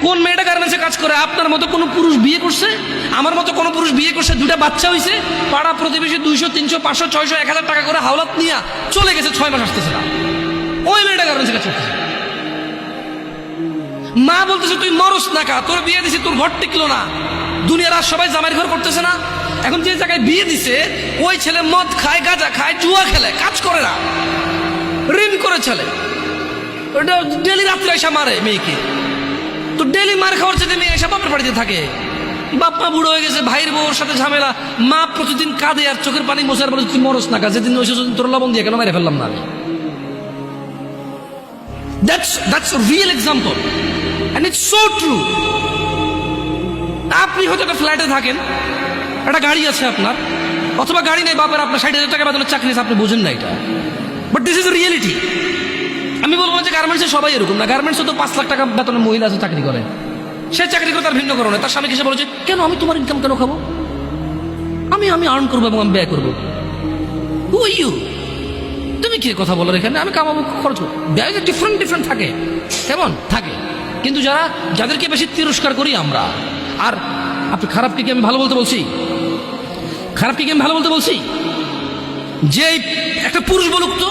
কোন মেয়েটা গার্মেন্টসে কাজ করে? আপনার মতো কোনো পুরুষ বিয়ে করছে? আমার মতো কোনো পুরুষ বিয়ে করছে? দুটা বাচ্চা হয়েছে, পাড়া প্রতিবেশী 200, 300, 500, 600, 1000 টাকা করে হাওলাত নিয়ে চলে গেছে, 6 মাস আসতেছে না। ওই মেয়েটা গার্মেন্টসে কাজ করতেছে। মা বলতেছে তুই মরস না কা, তোর বিয়ে দিছি, তোর ঘর টিকলো না। দুনিয়ার আর সবাই জামাইয়ের ঘর করতেছে না। এখন যে জায়গায় বিয়ে দিছে ওই ছেলে মদ খায়, গাঁজা খায়, জুয়া খেলে, কাজ করে না, ঋণ করে চলে। ওটা ডেলি রাত্রে এসে মারে মেয়েকে। তো ডেলি মার খাওয়ার চেয়ে মেয়ে এসে বাপের বাড়িতে থাকে। বাপ মা বুড়ো হয়ে গেছে, ভাইয়ের বউর সাথে ঝামেলা, মা প্রতিদিন কাঁদে আর চোখের পানি মোছার বলে তুই মরস না কা, যেদিন ওই তোর লবণ দিয়ে কেন মেরে ফেললাম না আমি। That's a real example and it's so true. আপনি হয়তো একটা ফ্ল্যাটে থাকেন, একটা গাড়ি আছে আপনার, অথবা গাড়ি নেই, বাপের আপনার 60,000 টাকা বেতনের চাকরি আছে, আপনি বোঝেন না এটা, but this is a reality. আমি বলবো যে গার্মেন্টসে সবাই এরকম না। গার্মেন্টসে তো 5 লাখ টাকা বেতনের মহিলা আছে, চাকরি করে, সে চাকরি করে তার ভিন্ন কারণে। তার স্বামীকে এসে বলেছে কেন আমি তোমার ইনকাম কেন খাবো, আমি আর্ন করবো এবং আমি ব্যয় করবো। হু আর ইউ? তুমি কি কথা বলো এখানে? আমি কামাবো, খরচ করবো। ব্যয় তো ডিফারেন্ট থাকে, কেমন থাকে। কিন্তু যাদেরকে বেশি তিরস্কার করি আমরা। আর আপনি খারাপকে কি আমি ভালো বলতে বলছি? খারাপকে কি আমি ভালো বলতে বলছি? যে একটা পুরুষ বলুক তো,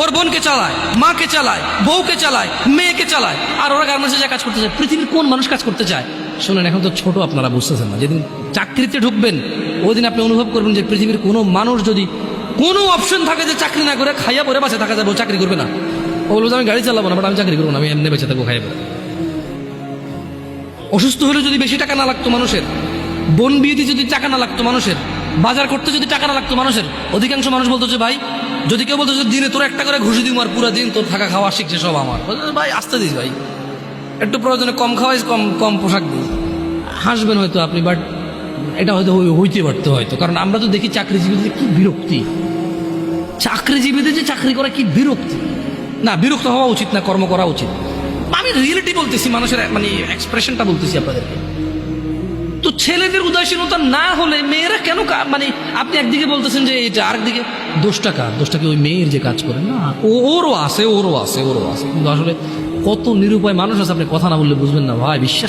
ওর বোনকে চালায়, মাকে চালায়, বউকে চালায়, মেয়েকে চালায়, আর ওরা গার্মেন্টসে যা কাজ করতে চায়। পৃথিবীর কোন মানুষ কাজ করতে চায়? শোনেন, এখন তো ছোট, আপনারা বুঝতেছেন না। যেদিন চাকরিতে ঢুকবেন ওই দিন আপনি অনুভব করবেন যে পৃথিবীর কোনো মানুষ যদি কোনো অপশন থাকে যে চাকরি না করে খাইয়া পরে বাসে থাকা যাবে, ও চাকরি করবে না। ও বলবো আমি গাড়ি চালাবো না, বাট আমি চাকরি করবো না, আমি এমনি বেঁচে থাকবো খাইয়া পরে। অসুস্থ হলে যদি বেশি টাকা না লাগতো মানুষের, বোন বিয়েতে যদি টাকা না লাগতো মানুষের, বাজার করতে যদি টাকা না লাগতো মানুষের, অধিকাংশ মানুষ বলতো যে ভাই, যদি কেউ বলতো যে দিনে তোর একটা করে ঘুষি দিই, আর পুরো দিন তোর থাকা খাওয়া শিখছে সব আমার, ভাই আসতে দিস ভাই, একটু প্রয়োজনে কম খাওয়াই, কম পোশাক দিই, হাসবেন হয়তো আপনি, বাট এটা হয়তো হইতে পারতো হয়তো। কারণ আমরা তো দেখি চাকরিজীবীদের কি বিরক্তি, চাকরিজীবীদের যে চাকরি করা কি বিরক্তি। না, বিরক্ত হওয়া উচিত না, কর্ম করা উচিত। আমি রিয়েলিটি বলতেছি, মানুষের মানে এক্সপ্রেশনটা বলতেছি আপনাদেরকে। তো ছেলেদের উদাসীনতা না হলে মেয়েরা কেন মানে আপনি একদিকে বলতেছেন যে এটা, আরেকদিকে দোষটা কার? দোষটা কি ওই মেয়ের যে কাজ করে? না, ওরও আছে। কিন্তু আসলে কত নিরুপায় মানুষ আছে, আপনি কথা না বললে বুঝবেন না ভাই, বিশ্বাস